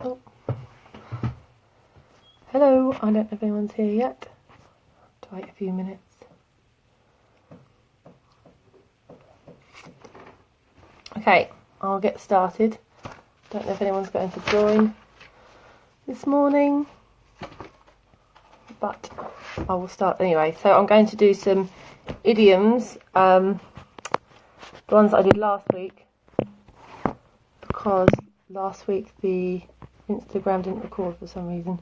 Oh. Hello, I don't know if anyone's here yet. I'll wait a few minutes. Okay, I'll get started. Don't know if anyone's going to join this morning, but I will start anyway. So I'm going to do some idioms, the ones that I did last week, because last week the Instagram didn't record for some reason.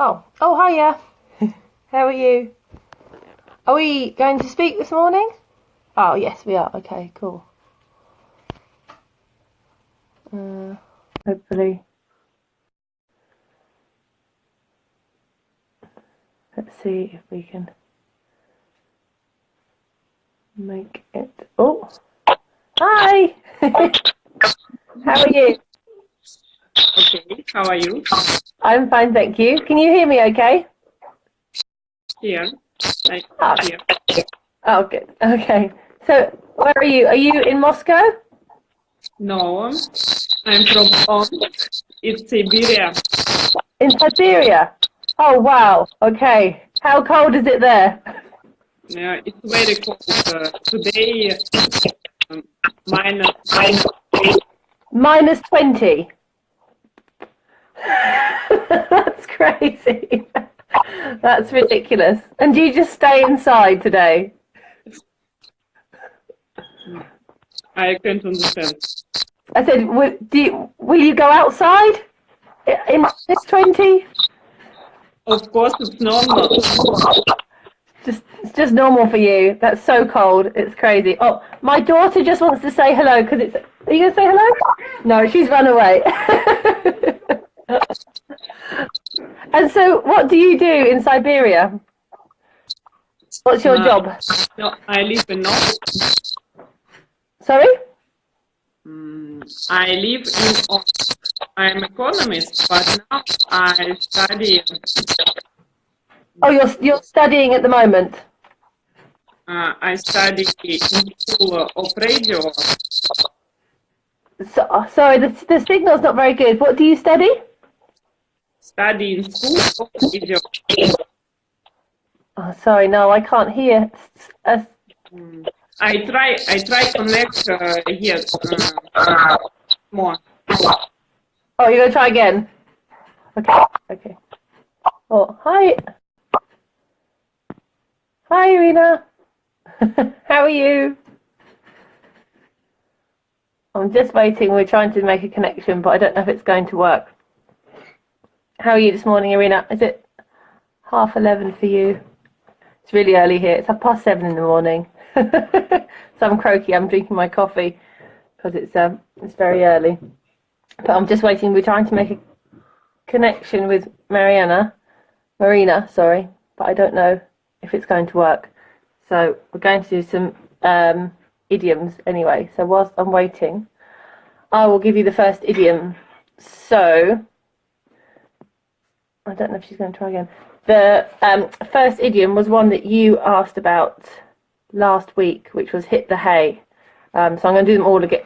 Oh, hiya. How are you? Are we going to speak this morning? Oh, yes, we are. Okay, cool. Hopefully. Let's see if we can make it. Oh, hi. How are you? Okay, how are you? I'm fine, thank you. Can you hear me okay? Here. Here. Oh, good. Okay. So, where are you? Are you in Moscow? No, I'm from it's Siberia. In Siberia? Oh, wow. Okay. How cold is it there? It's very cold. Today, minus. Minus 20. That's crazy. That's ridiculous. And do you just stay inside today? I can't understand. I said, will you go outside in minus 20? Of course, it's normal. It's just normal for you. That's so cold. It's crazy. Oh, my daughter just wants to say hello because it's. Are you gonna say hello? No, she's run away. And so, what do you do in Siberia? What's your job? No, I live in North. Sorry? I live in. I'm economist, but now I study. Oh, you're studying at the moment. I study in school of radio. Sorry, the signal's not very good. What do you study? Study in school of radio. Oh, sorry, no, I can't hear. I try connect here more. Oh, you're gonna try again? Okay. Oh, hi. Hi, Irina. How are you? I'm just waiting. We're trying to make a connection, but I don't know if it's going to work. How are you this morning, Irina? Is it 11:30 for you? It's really early here. It's 7:30 in the morning. So I'm croaky. I'm drinking my coffee because it's very early. But I'm just waiting. We're trying to make a connection with Marina, sorry, but I don't know if it's going to work. So we're going to do some idioms anyway. So whilst I'm waiting, I will give you the first idiom. So I don't know if she's going to try again. The first idiom was one that you asked about last week, which was hit the hay. So I'm going to do them all again.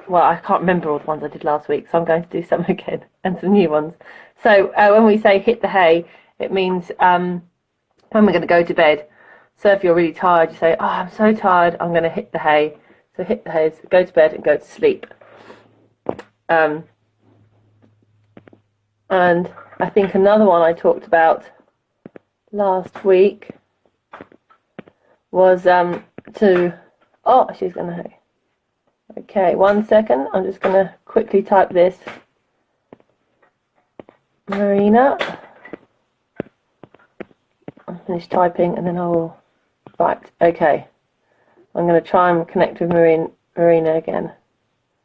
Well, I can't remember all the ones I did last week, so I'm going to do some again and some new ones. So when we say hit the hay, it means when we're going to go to bed. So if you're really tired, you say, oh, I'm so tired, I'm going to hit the hay. So hit the hay is go to bed and go to sleep. And I think another one I talked about last week was she's going to. Okay, 1 second. I'm just going to quickly type this. Marina. I'll finish typing and then I will. Right, okay. I'm going to try and connect with Marina again.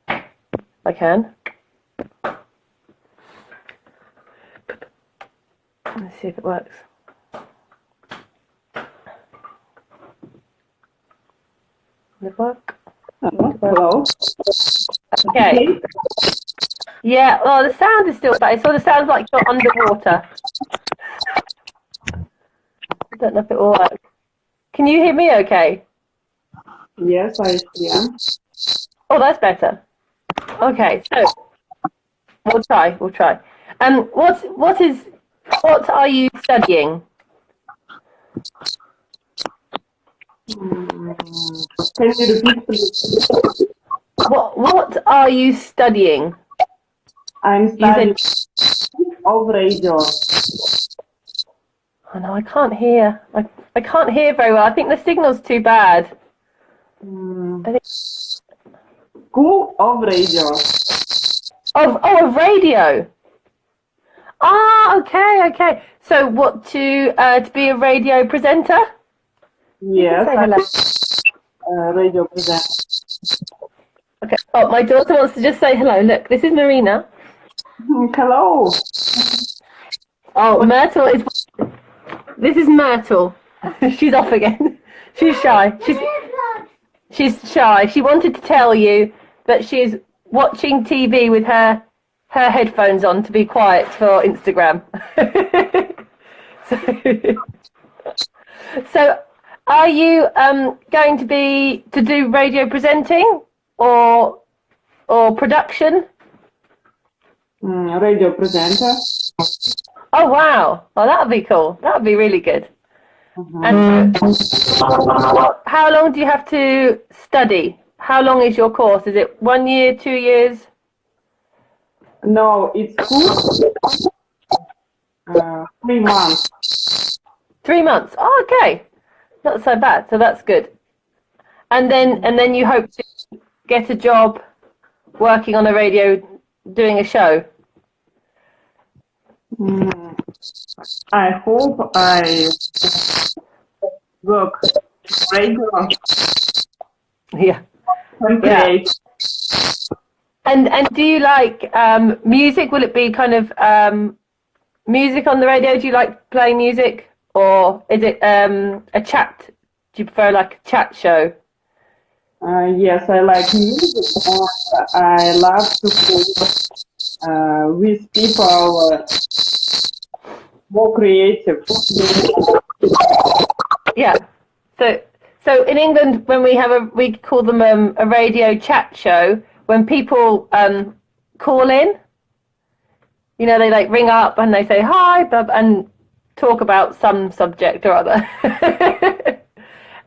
I can. Let's see if it works. Will it work? Hello. Okay. Yeah, well, the sound is still bad. It sort of sounds like you're underwater. I don't know if it will work. Can you hear me okay? Yes, I am. Oh, that's better. Okay, so We'll try. We'll try. What are you studying? Can you repeat, please? What are you studying? I'm studying of radio. Oh no, I can't hear. I can't hear very well. I think the signal's too bad. I think, School of radio. of radio. Ah, okay. So what to be a radio presenter? Yes, Say hello. Radio presenter. Okay. Oh, my daughter wants to just say hello. Look, this is Marina. Hello. Oh, Myrtle is. This is Myrtle. She's off again. She's shy. She's shy. She wanted to tell you that she's watching TV with her headphones on to be quiet for Instagram. So are you going to do radio presenting or production? Radio presenter. Oh wow! Oh, that would be cool. That would be really good. And how long do you have to study? How long is your course? Is it 1 year, 2 years? No, it's 3 months. 3 months. Oh, okay. Not so bad. So that's good. And then you hope to get a job working on a radio, doing a show. I hope I work radio. Yeah. Great. And do you like music? Will it be kind of music on the radio? Do you like playing music, or is it a chat? Do you prefer like a chat show? Yes, I like music. I love to play with people more creative. Yeah. So in England, when we call them a radio chat show. When people call in, you know, they like ring up and they say hi, and talk about some subject or other.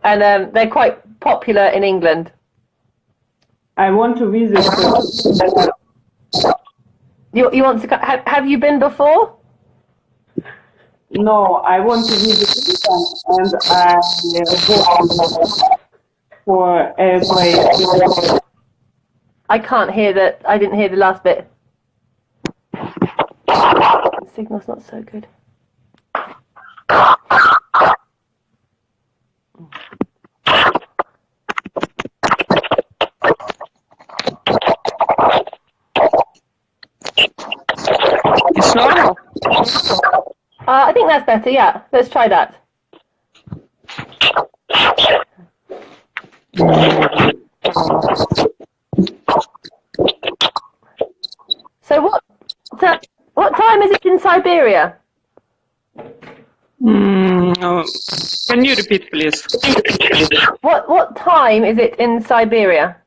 And they're quite popular in England. I want to visit. You want to? Have you been before? No, I want to visit and I go for a place. I can't hear that. I didn't hear the last bit. The signal's not so good. It's normal. I think that's better. Yeah, let's try that. So what time is it in Siberia? Can you repeat, please? What time is it in Siberia?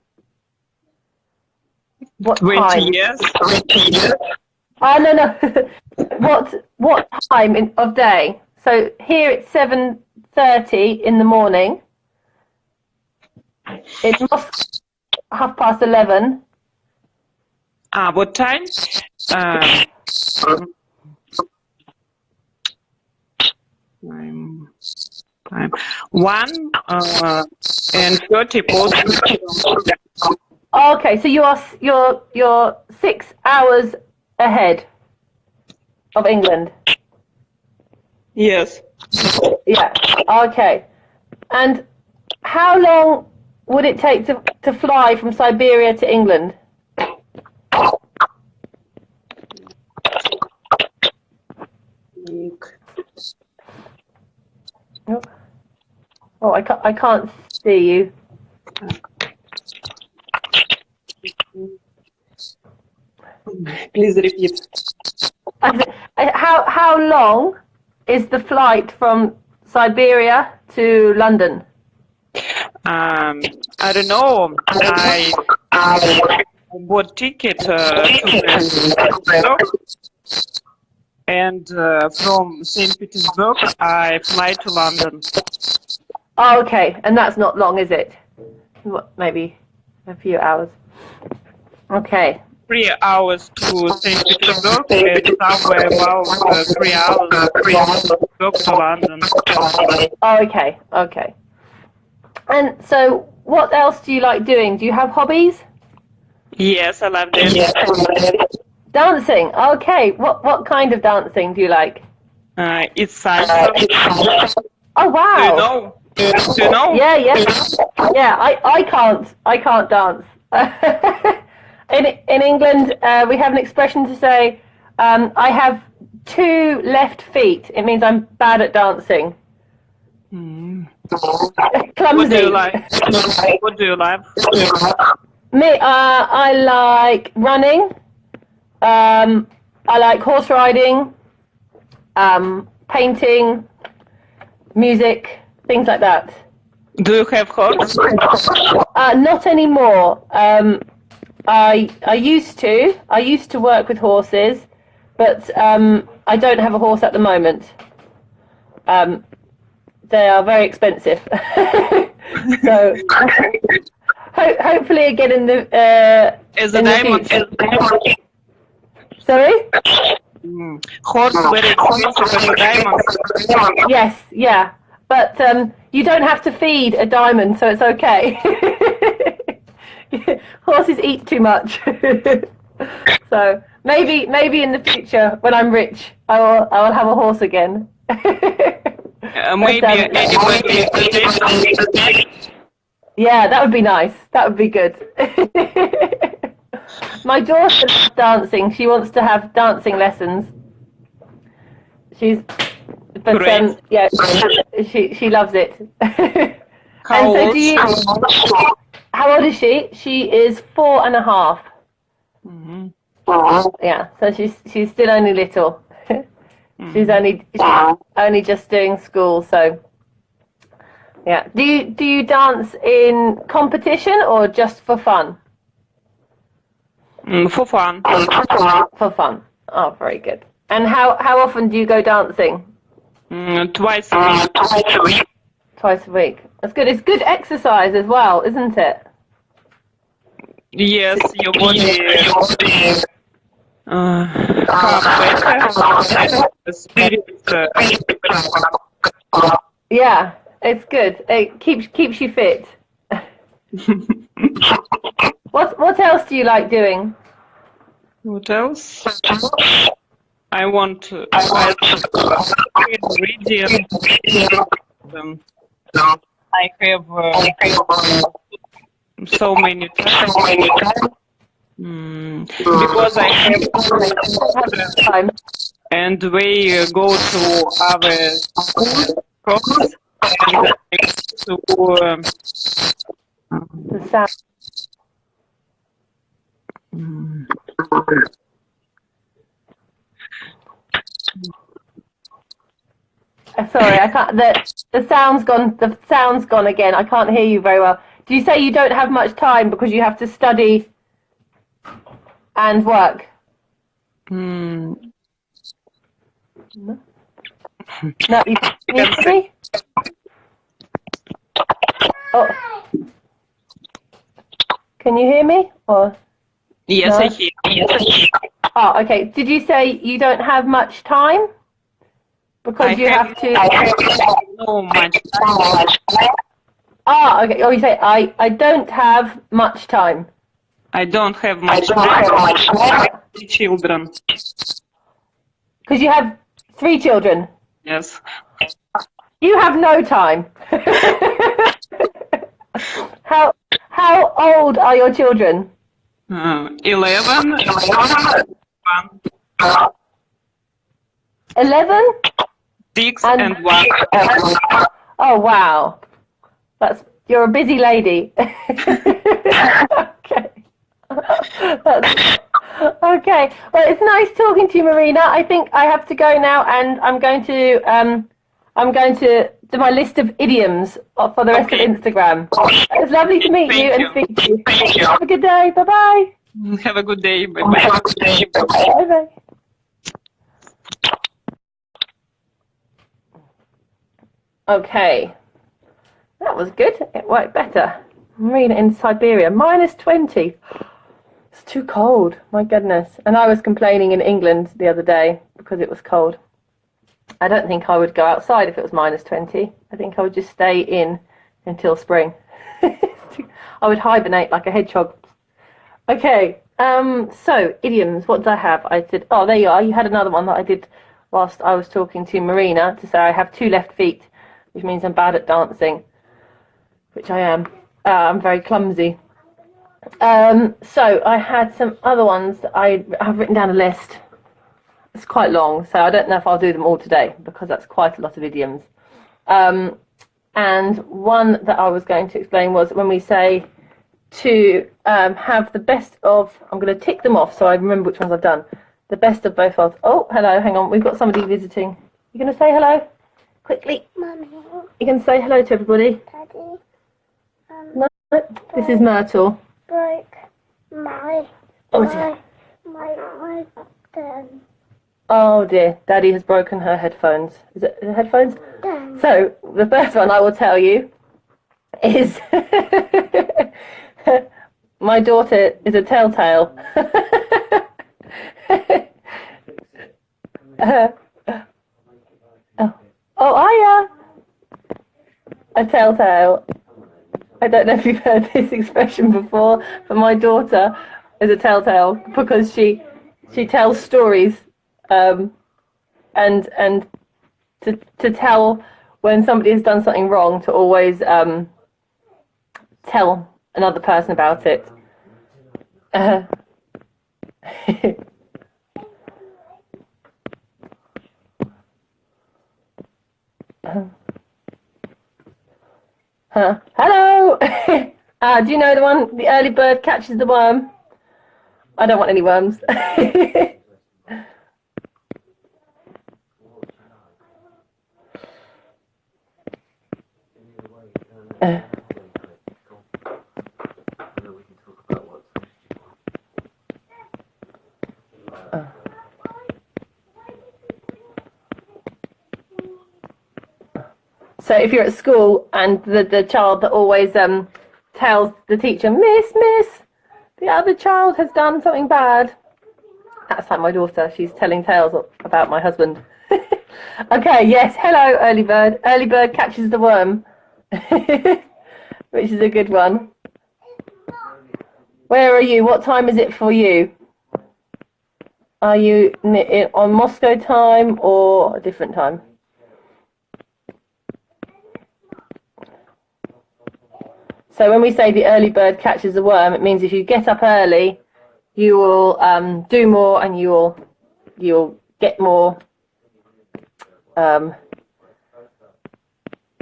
What 20 time? years. No. What time of day? So here it's 7:30 in the morning. In Moscow, 11:30. What time? Time 1:30 post. Okay, so you're 6 hours ahead of England. Yes. Yeah. Okay. And how long would it take to fly from Siberia to England? Oh, I can't see you. Please repeat. How long is the flight from Siberia to London? I don't know. bought ticket to the and from St. Petersburg I fly to London. Oh, okay, and that's not long, is it? What, maybe a few hours. Okay. 3 hours to St. Petersburg and somewhere about 3 hours to London. Oh, okay, okay. And so, what else do you like doing? Do you have hobbies? Yes, I love dancing. Dancing. Okay. What kind of dancing do you like? It's salsa. Oh wow. Do you know? Do you know? Yeah. Yeah. I can't dance. In England, we have an expression to say, I have 2 left feet. It means I'm bad at dancing. Clumsy. What do you like? What do you like? Me, I like running. I like horse riding, painting, music, things like that. Do you have horse? Not anymore. I used to. I used to work with horses, but I don't have a horse at the moment. They are very expensive. So hopefully again in the As a diamond. Sorry? Horse very expensive as a diamond. Yes, yeah. But you don't have to feed a diamond, so it's okay. Horses eat too much. So maybe in the future when I'm rich I will have a horse again. Maybe anybody. Yeah, that would be nice. That would be good. My daughter loves dancing. She wants to have dancing lessons. Yeah, she loves it. How old? How old is she? She is 4.5. Yeah, so she's still only little. She's only just doing school, so yeah. Do you dance in competition or just for fun? For fun. For fun. Oh, very good. And how often do you go dancing? Twice a week. Twice a week. That's good. It's good exercise as well, isn't it? Yes, your body Yeah, it's good. It keeps you fit. What else do you like doing? What else? I want to read. I have so many times because I have time. And we go to our schools and to the sound. Sorry, I can't. The sound's gone. The sound's gone again. I can't hear you very well. Do you say you don't have much time because you have to study and work? No, you hear me? Oh, can you hear me? Or yes, no? I hear. Yes. Oh, okay. Did you say you don't have much time? Because you have to. I have no much time. Ah, okay. Oh, you say I don't have much time. I don't have much time. 3 children. Because you have 3 children. Yes. You have no time. How old are your children? 11. 11? 6 and 1. Oh wow, you're a busy lady. Okay. Okay. Well, it's nice talking to you, Marina. I think I have to go now, and I'm going to do my list of idioms for the rest of Instagram. It's lovely to meet you and speak to you. Have a good day. Bye bye. Have a good day. Bye-bye. Bye-bye. Okay, that was good. It worked better. Marina in Siberia, -20. It's too cold, my goodness. And I was complaining in England the other day because it was cold. I don't think I would go outside if it was -20. I think I would just stay in until spring. I would hibernate like a hedgehog. Okay, so idioms, what did I have? I said, oh, there you are. You had another one that I did whilst I was talking to Marina to say I have 2 left feet, which means I'm bad at dancing, which I am. I'm very clumsy. So I had some other ones that I've written down a list. It's quite long, so I don't know if I'll do them all today because that's quite a lot of idioms. And one that I was going to explain was when we say to have the best of, I'm going to tick them off so I remember which ones I've done. The best of both worlds. Oh, hello, hang on, we've got somebody visiting. You going to say hello? Quickly. Mummy. You can say hello to everybody. Daddy. No, this is Myrtle. Broke my Oh dear, Daddy has broken her headphones. Is it her headphones? So, the first one I will tell you is my daughter is a telltale. Oh, hiya! A telltale. I don't know if you've heard this expression before, but my daughter is a telltale because she tells stories, and to tell when somebody has done something wrong, to always tell another person about it. Hello! Do you know the one, the early bird catches the worm? I don't want any worms. So if you're at school and the child that always tells the teacher, Miss, the other child has done something bad. That's like my daughter. She's telling tales about my husband. Okay, yes. Hello, early bird. Early bird catches the worm, which is a good one. Where are you? What time is it for you? Are you on Moscow time or a different time? So when we say the early bird catches the worm, it means if you get up early, you will do more and you'll get more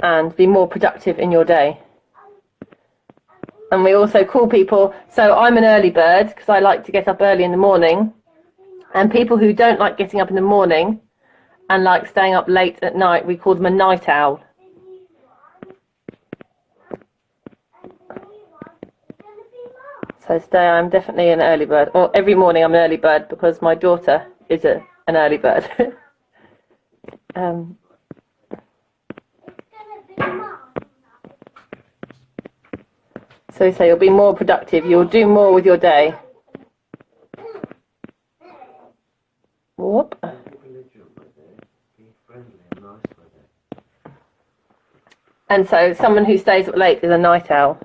and be more productive in your day. And we also call people, so I'm an early bird because I like to get up early in the morning, and people who don't like getting up in the morning and like staying up late at night, we call them a night owl. So today I'm definitely an early bird, or every morning I'm an early bird because my daughter is an early bird. So you say you'll be more productive, you'll do more with your day. Whoop. And so someone who stays up late is a night owl.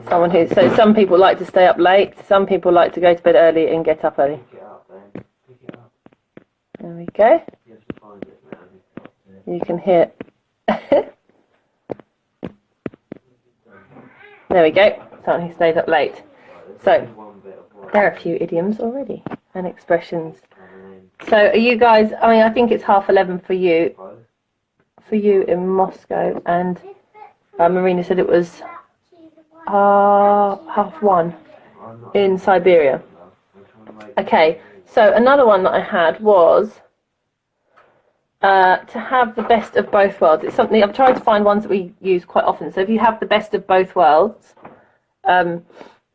So some people like to stay up late, some people like to go to bed early and get up early. There we go. You can hear. There we go. Someone who stays up late. So there are a few idioms already and expressions. So are you guys? I mean, I think it's 11:30 for you. For you in Moscow, and Marina said it was 1:30 in Siberia. Okay, so another one that I had was to have the best of both worlds. It's something I'm trying to find ones that we use quite often. So if you have the best of both worlds,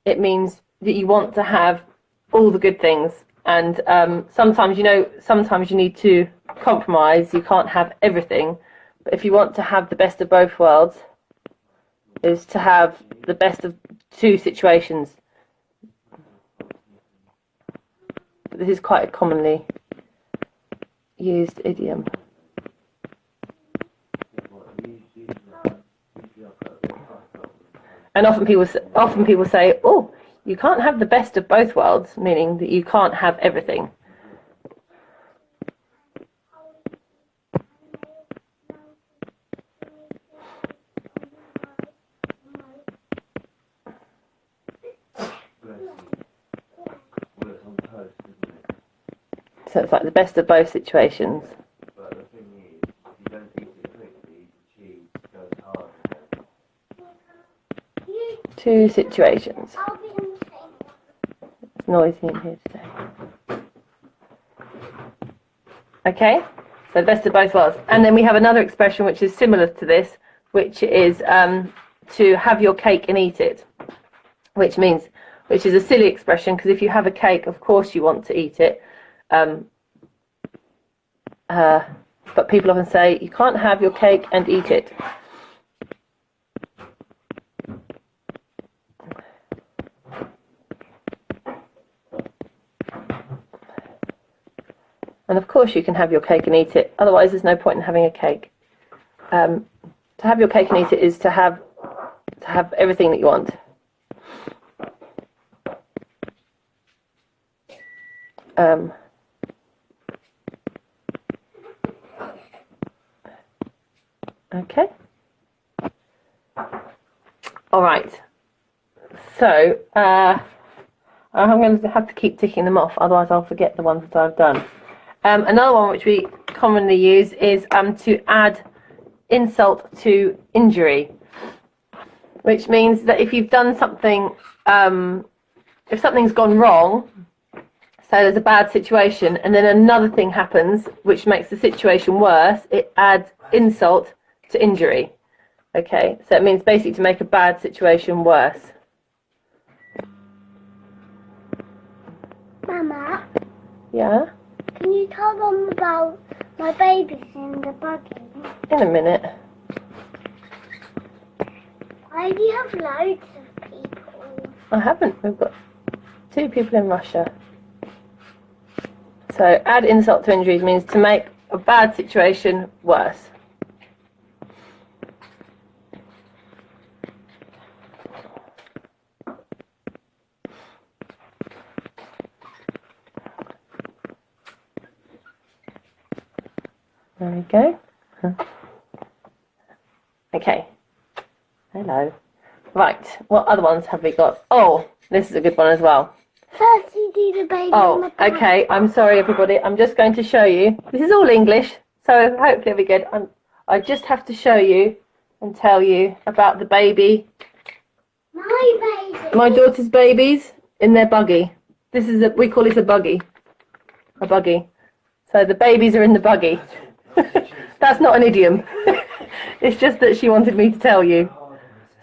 it means that you want to have all the good things. And sometimes, sometimes you need to compromise. You can't have everything. But if you want to have the best of both worlds, is to have the best of two situations. This is quite a commonly used idiom. And often people say, "Oh, you can't have the best of both worlds," meaning that you can't have everything. So it's like the best of both situations. But the thing is, if you don't eat it quickly, the cheese goes hard. Two situations. It's noisy in here today. Okay, so best of both worlds. And then we have another expression which is similar to this, which is to have your cake and eat it, which is a silly expression, because if you have a cake, of course you want to eat it. But people often say you can't have your cake and eat it. And of course you can have your cake and eat it, otherwise there's no point in having a cake. To have your cake and eat it is to have everything that you want. Okay. All right. So I'm going to have to keep ticking them off, otherwise I'll forget the ones that I've done. Another one which we commonly use is to add insult to injury, which means that if you've done something, if something's gone wrong, so there's a bad situation, and then another thing happens which makes the situation worse, it adds insult to injury. Okay, so it means basically to make a bad situation worse. Mama, Yeah? can you tell them about my babies in the buggy? In a minute. Why do you have loads of people? I haven't. We've got 2 people in Russia. So add insult to injury means to make a bad situation worse. There we go. Okay. Hello. Right. What other ones have we got? Oh, this is a good one as well. First you do the baby in the Oh, bag. okay. I'm sorry, everybody. I'm just going to show you. This is all English, so hopefully it'll be good. I just have to show you and tell you about the baby. My baby. My daughter's babies in their buggy. This is we call it a buggy. A buggy. So the babies are in the buggy. That's not an idiom. It's just that she wanted me to tell you.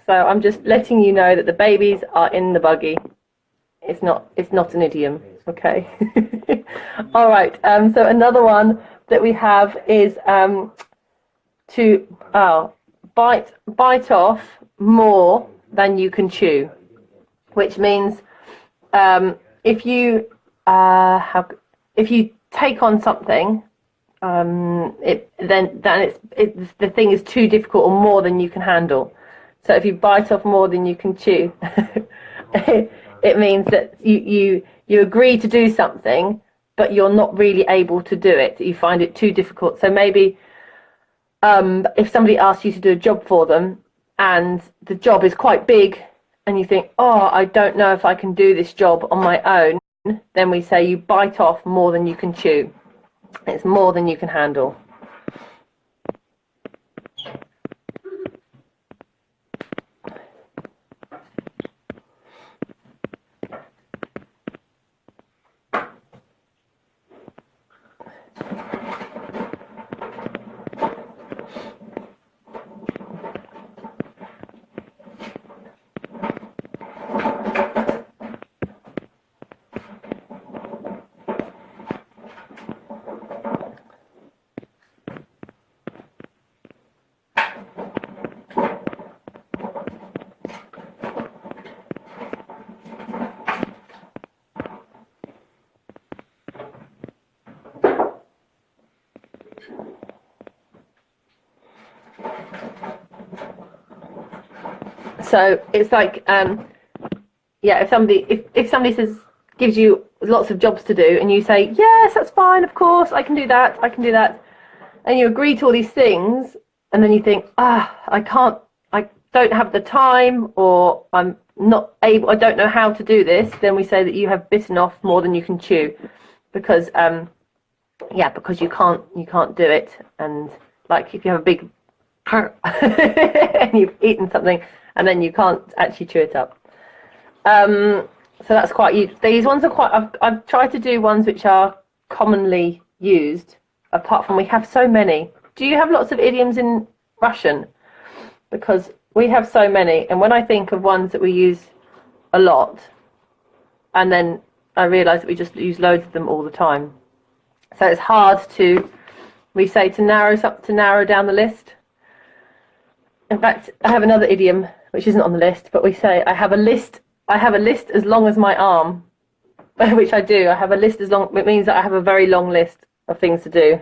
So I'm just letting you know that the babies are in the buggy. It's not an idiom. Okay. All right. So another one that we have is to bite off more than you can chew, which means if you take on something, then the thing is too difficult or more than you can handle. So if you bite off more than you can chew, it means that you agree to do something, but you're not really able to do it. You find it too difficult. So maybe if somebody asks you to do a job for them and the job is quite big and you think, oh, I don't know if I can do this job on my own, then we say you bite off more than you can chew. It's more than you can handle. So it's like, yeah, if somebody gives you lots of jobs to do, and you say, yes, that's fine, of course, I can do that, and you agree to all these things, and then you think, I don't have the time, or I'm not able, I don't know how to do this, then we say that you have bitten off more than you can chew, because because you can't do it. And like if you have a big and you've eaten something and then you can't actually chew it up. So that's quite, these ones are quite, I've tried to do ones which are commonly used, apart from we have so many. Do you have lots of idioms in Russian? Because we have so many, and when I think of ones that we use a lot, and then I realise that we just use loads of them all the time. So it's hard to, we say to narrow down the list. In fact, I have another idiom which isn't on the list, but we say I have a list as long as my arm, which I do. I have a list as long, it means that I have a very long list of things to do.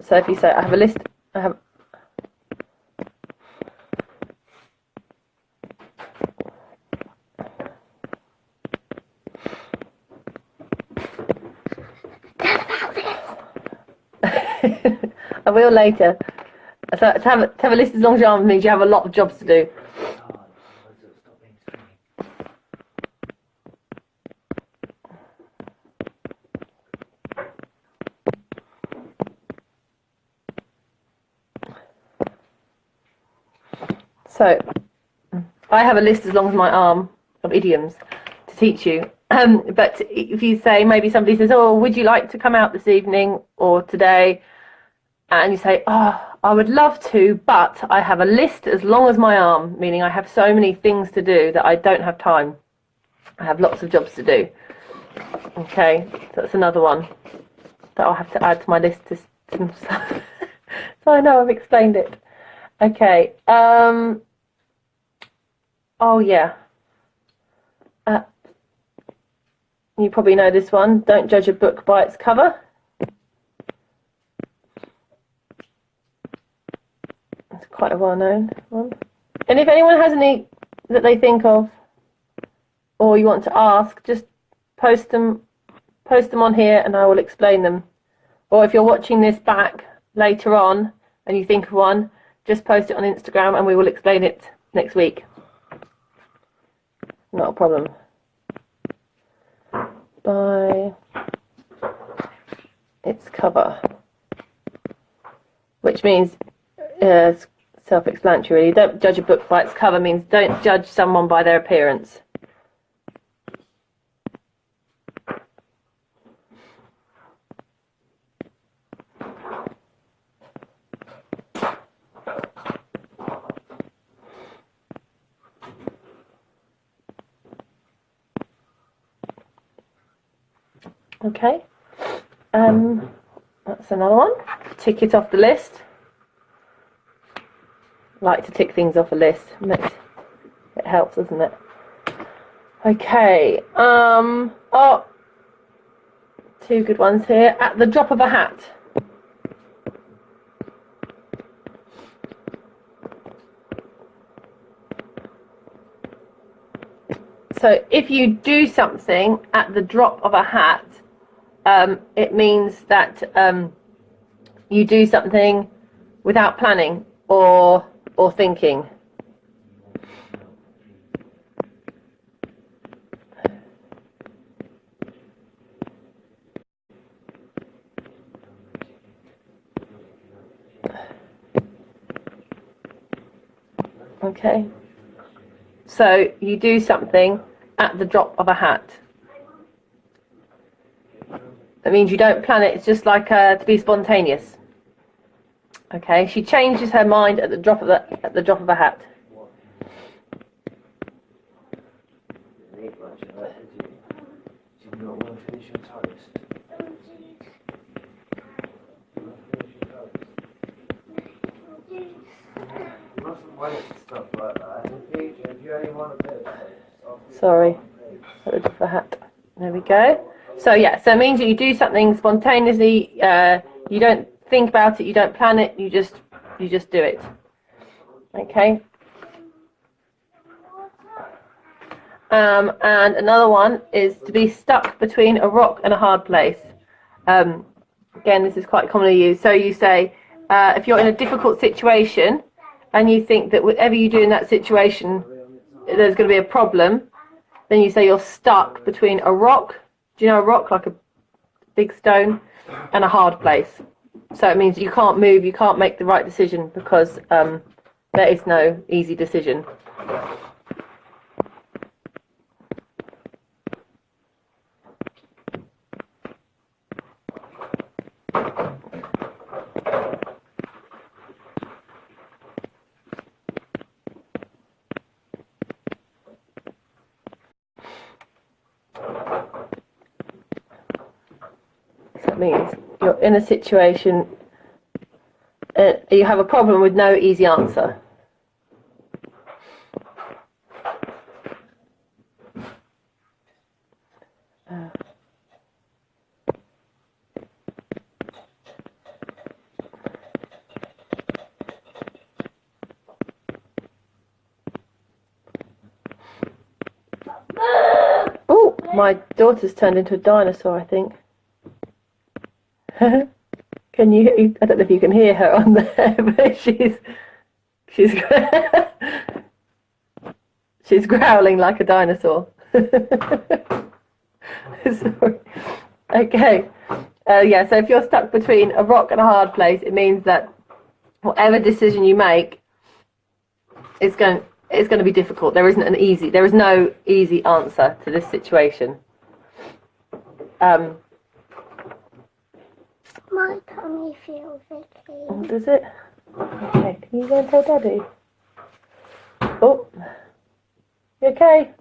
So if you say I have a list, I have I will later. So to have a list as long as your arm means you have a lot of jobs to do. So I have a list as long as my arm of idioms to teach you. But if you say, maybe somebody says, oh, would you like to come out this evening or today? And you say, oh, I would love to, but I have a list as long as my arm, meaning I have so many things to do that I don't have time. I have lots of jobs to do. Okay, so that's another one that I'll have to add to my list to so I know I've explained it. Okay. Oh yeah. You probably know this one. Don't judge a book by its cover. It's quite a well-known one. And if anyone has any that they think of, or you want to ask, just post them on here, and I will explain them. Or if you're watching this back later on and you think of one, just post it on Instagram, and we will explain it next week. Not a problem. By its cover, which means it's self-explanatory really. Don't judge a book by its cover means don't judge someone by their appearance. Okay, that's another one. Tick it off the list. Like to tick things off a list. It helps, doesn't it? Okay. Oh, two good ones here. At the drop of a hat. So if you do something at the drop of a hat, it means that you do something without planning or thinking. Okay. So you do something at the drop of a hat. That means you don't plan it. It's just like to be spontaneous. Okay. She changes her mind at the drop of a hat. Sorry, at the drop of a hat. There we go. So yeah, so it means that you do something spontaneously. You don't think about it. You don't plan it. You just do it. Okay. And another one is to be stuck between a rock and a hard place. Again, this is quite commonly used. So you say, if you're in a difficult situation and you think that whatever you do in that situation, there's going to be a problem, then you say you're stuck between a rock, do you know a rock, like a big stone, and a hard place. So it means you can't move, you can't make the right decision because there is no easy decision. That means you're in a situation, you have a problem with no easy answer. Oh, my daughter's turned into a dinosaur, I think. Can you? I don't know if you can hear her on there, but she's she's growling like a dinosaur. Sorry. Okay. Yeah. So if you're stuck between a rock and a hard place, it means that whatever decision you make, it's going to be difficult. There is no easy answer to this situation. My tummy feels icky. Oh, does it? Okay, can you go and tell Daddy? Oh, you okay?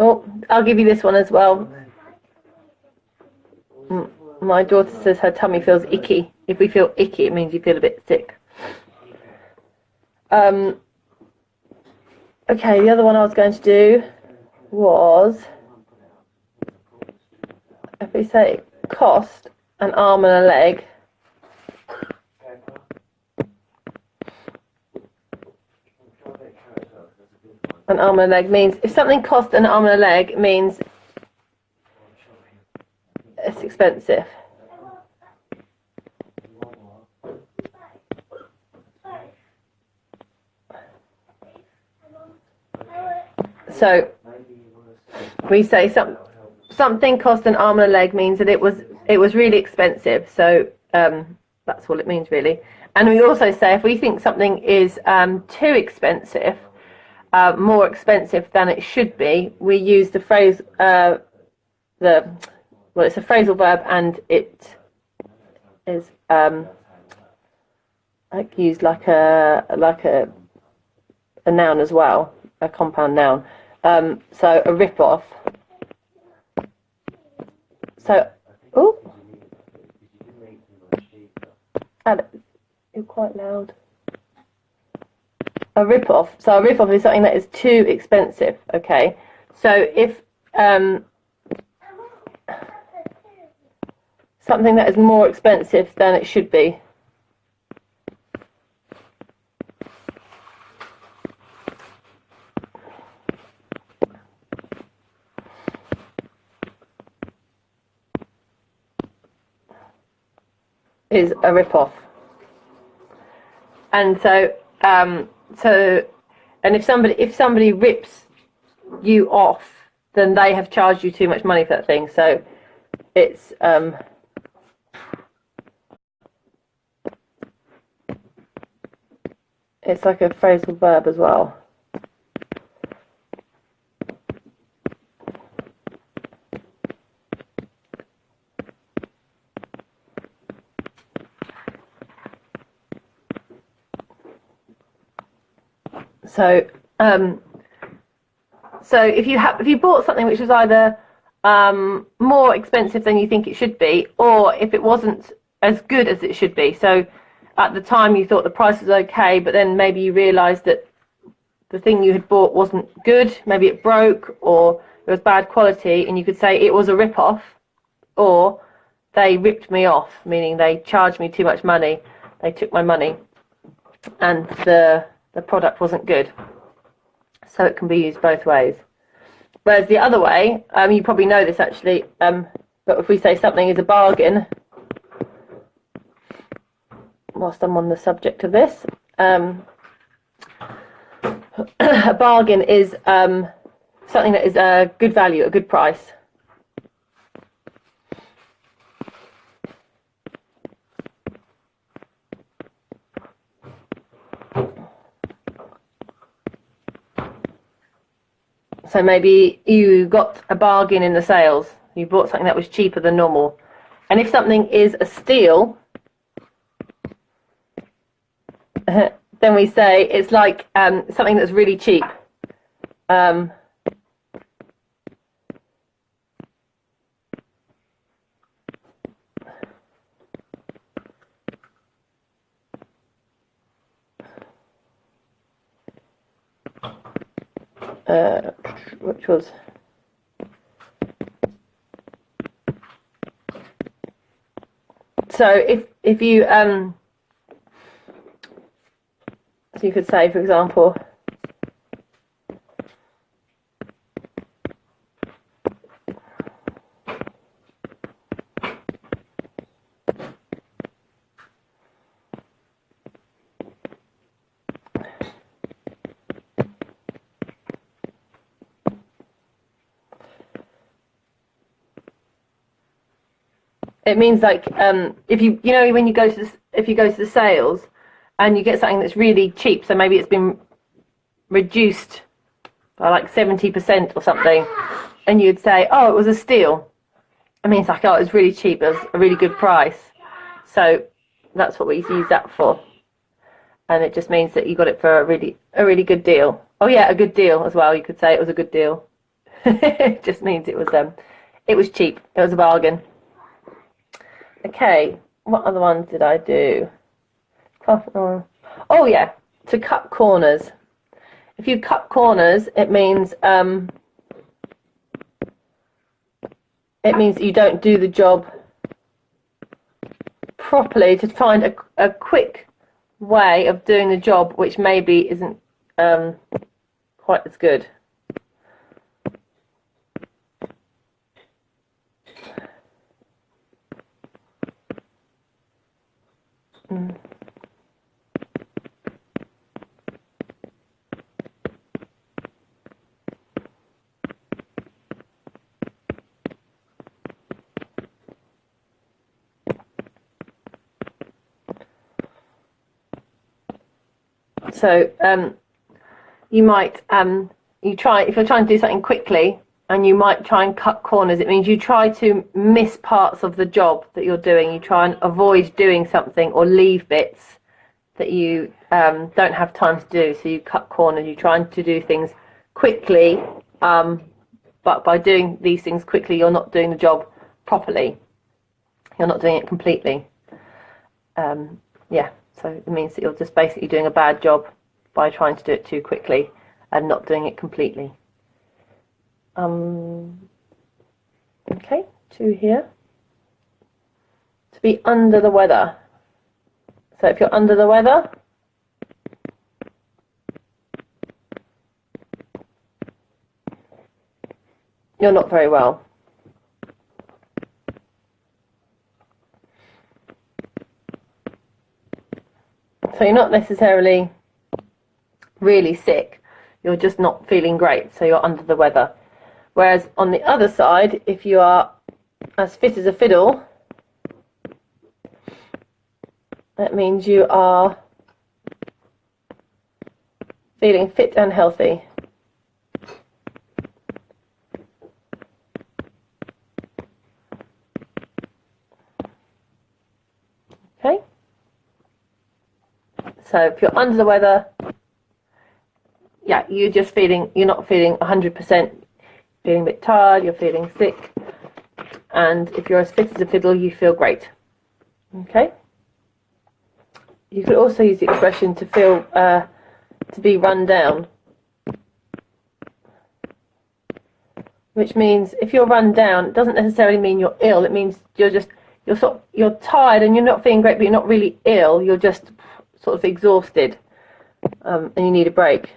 Oh, I'll give you this one as well. My daughter says her tummy feels icky. If we feel icky, it means you feel a bit sick. Okay, the other one I was going to do was, if we say it cost an arm and a leg, an arm and a leg means, if something costs an arm and a leg, it means it's expensive. So we say something cost an arm and a leg means that it was really expensive. So that's all it means really. And we also say if we think something is too expensive, more expensive than it should be, we use the phrase it's a phrasal verb, and it is used like a noun as well, a compound noun. So a rip-off. So, oh, Alex, you're quite loud. A rip-off. So a rip-off is something that is too expensive. Okay. So if something that is more expensive than it should be. Is a rip-off. And so and if somebody rips you off, then they have charged you too much money for that thing. So it's like a phrasal verb as well. So if you bought something which was either more expensive than you think it should be, or if it wasn't as good as it should be. So at the time you thought the price was okay, but then maybe you realised that the thing you had bought wasn't good, maybe it broke or it was bad quality, and you could say it was a rip-off, or they ripped me off, meaning they charged me too much money, they took my money, and the product wasn't good. So it can be used both ways. Whereas the other way, you probably know this actually, but if we say something is a bargain, whilst I'm on the subject of this, a bargain is something that is a good value, a good price. So maybe you got a bargain in the sales. You bought something that was cheaper than normal. And if something is a steal, then we say it's like something that's really cheap. Which was so if you so you could say, for example, it means like if you know when you go to if you go to the sales and you get something that's really cheap, so maybe it's been reduced by like 70% or something, and you'd say, oh, it was a steal. It means like, oh, it was really cheap, it was a really good price. So that's what we use that for, and it just means that you got it for a really good deal. Oh yeah, a good deal as well. You could say it was a good deal. It just means it was cheap. It was a bargain. Okay, what other ones did I do? Oh yeah, to cut corners. If you cut corners, it means you don't do the job properly, to find a quick way of doing the job which maybe isn't quite as good. So you might if you're trying to do something quickly and you might try and cut corners, it means you try to miss parts of the job that you're doing. You try and avoid doing something or leave bits that you don't have time to do. So you cut corners. You're trying to do things quickly, but by doing these things quickly, you're not doing the job properly. You're not doing it completely. Yeah. So it means that you're just basically doing a bad job by trying to do it too quickly and not doing it completely. Okay, 2 here. To be under the weather. So if you're under the weather, you're not very well. So you're not necessarily really sick, you're just not feeling great, so you're under the weather. Whereas on the other side, if you are as fit as a fiddle, that means you are feeling fit and healthy. Okay? So if you're under the weather, yeah, you're not feeling 100%, feeling a bit tired, you're feeling sick. And if you're as fit as a fiddle, you feel great. Okay? You could also use the expression to feel, to be run down. Which means if you're run down, it doesn't necessarily mean you're ill. It means you're tired and you're not feeling great, but you're not really ill. You're just sort of exhausted, and you need a break.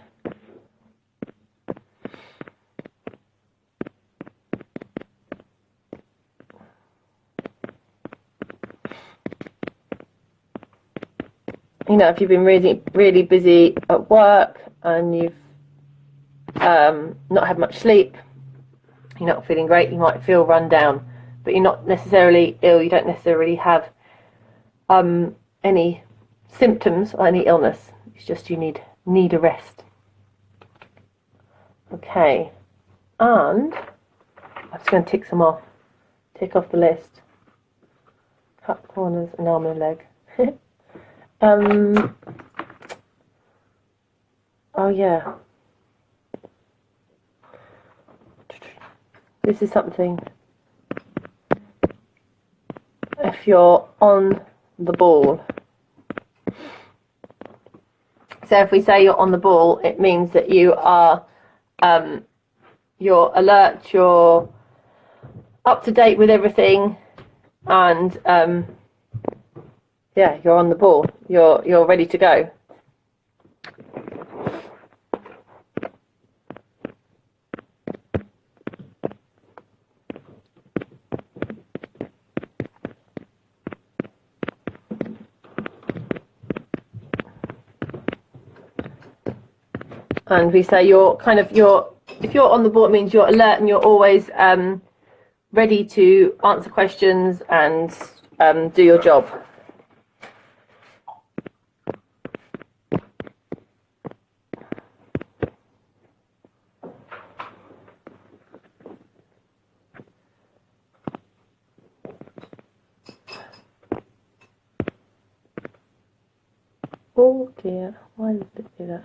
you know, if you've been really, really busy at work and you've not had much sleep, you're not feeling great, you might feel run down, but you're not necessarily ill, you don't necessarily have any symptoms or any illness. It's just you need a rest. Okay, and I'm just going to tick some off. Tick off the list. Cut corners, an arm and a leg. Oh yeah. This is something. If you're on the ball. So if we say you're on the ball, it means that you are, you're alert, you're up to date with everything, and yeah, you're on the ball. You're ready to go. And we say if you're on the ball, it means you're alert and you're always ready to answer questions and do your job. Oh dear, why did it do that?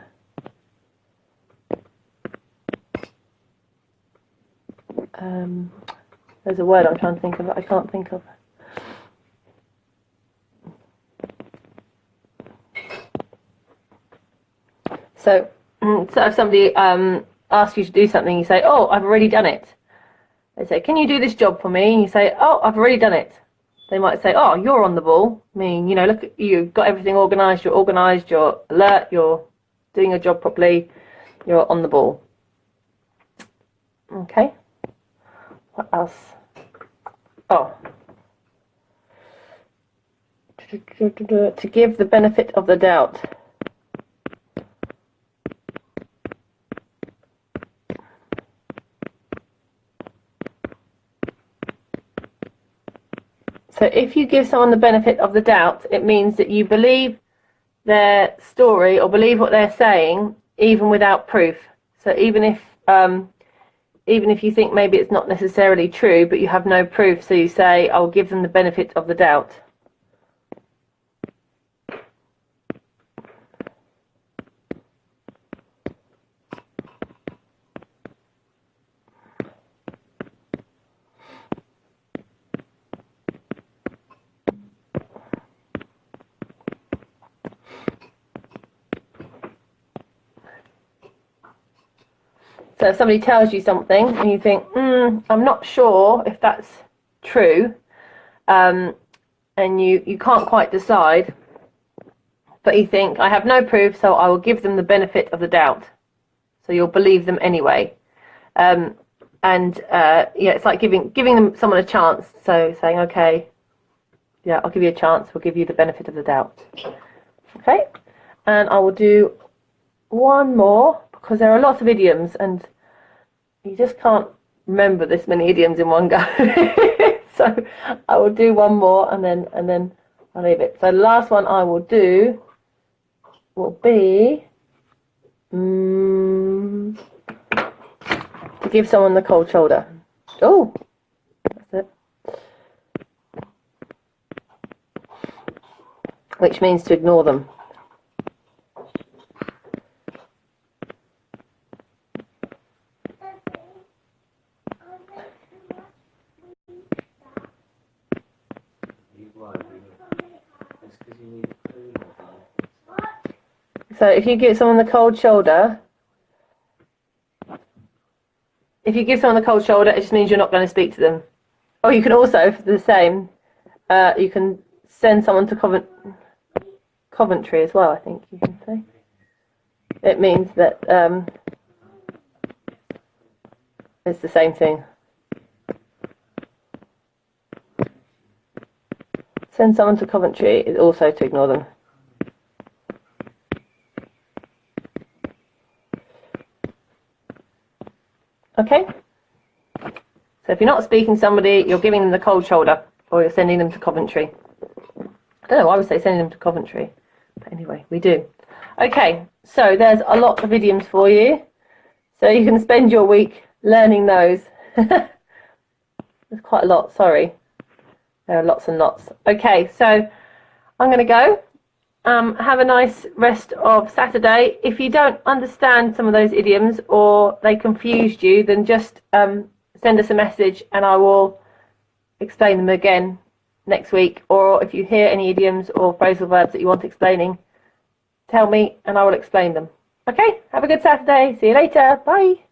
There's a word I'm trying to think of, but I can't think of. So if somebody asks you to do something, you say, "Oh, I've already done it." They say, "Can you do this job for me?" And you say, "Oh, I've already done it." They might say, "Oh, you're on the ball." I mean, you know, look, you've got everything organised. You're organised. You're alert. You're doing your job properly. You're on the ball. Okay. What else? Oh. To give the benefit of the doubt. So if you give someone the benefit of the doubt, it means that you believe their story or believe what they're saying, even without proof. So even if you think maybe it's not necessarily true, but you have no proof, so you say, "I'll give them the benefit of the doubt." So if somebody tells you something and you think, I'm not sure if that's true, and you can't quite decide, but you think, I have no proof, so I will give them the benefit of the doubt. So you'll believe them anyway. Yeah, it's like giving them someone a chance. So saying, okay, yeah, I'll give you a chance. We'll give you the benefit of the doubt. Okay, and I will do one more because there are lots of idioms and you just can't remember this many idioms in one go. So I will do one more and then I'll leave it. So the last one I will do will be to give someone the cold shoulder. Oh, that's it. Which means to ignore them. So if you give someone the cold shoulder, it just means you're not going to speak to them. Or you can also, for the same, you can send someone to Coventry as well, I think you can say. It means that it's the same thing. Send someone to Coventry is also to ignore them. Okay? So if you're not speaking to somebody, you're giving them the cold shoulder, or you're sending them to Coventry. I don't know, I would say sending them to Coventry. But anyway, we do. Okay, so there's a lot of idioms for you. So you can spend your week learning those. There's quite a lot, sorry. There are lots and lots. Okay, so I'm going to go. Have a nice rest of Saturday. If you don't understand some of those idioms or they confused you, then just send us a message and I will explain them again next week. Or if you hear any idioms or phrasal verbs that you want explaining, tell me and I will explain them. Okay, have a good Saturday. See you later. Bye.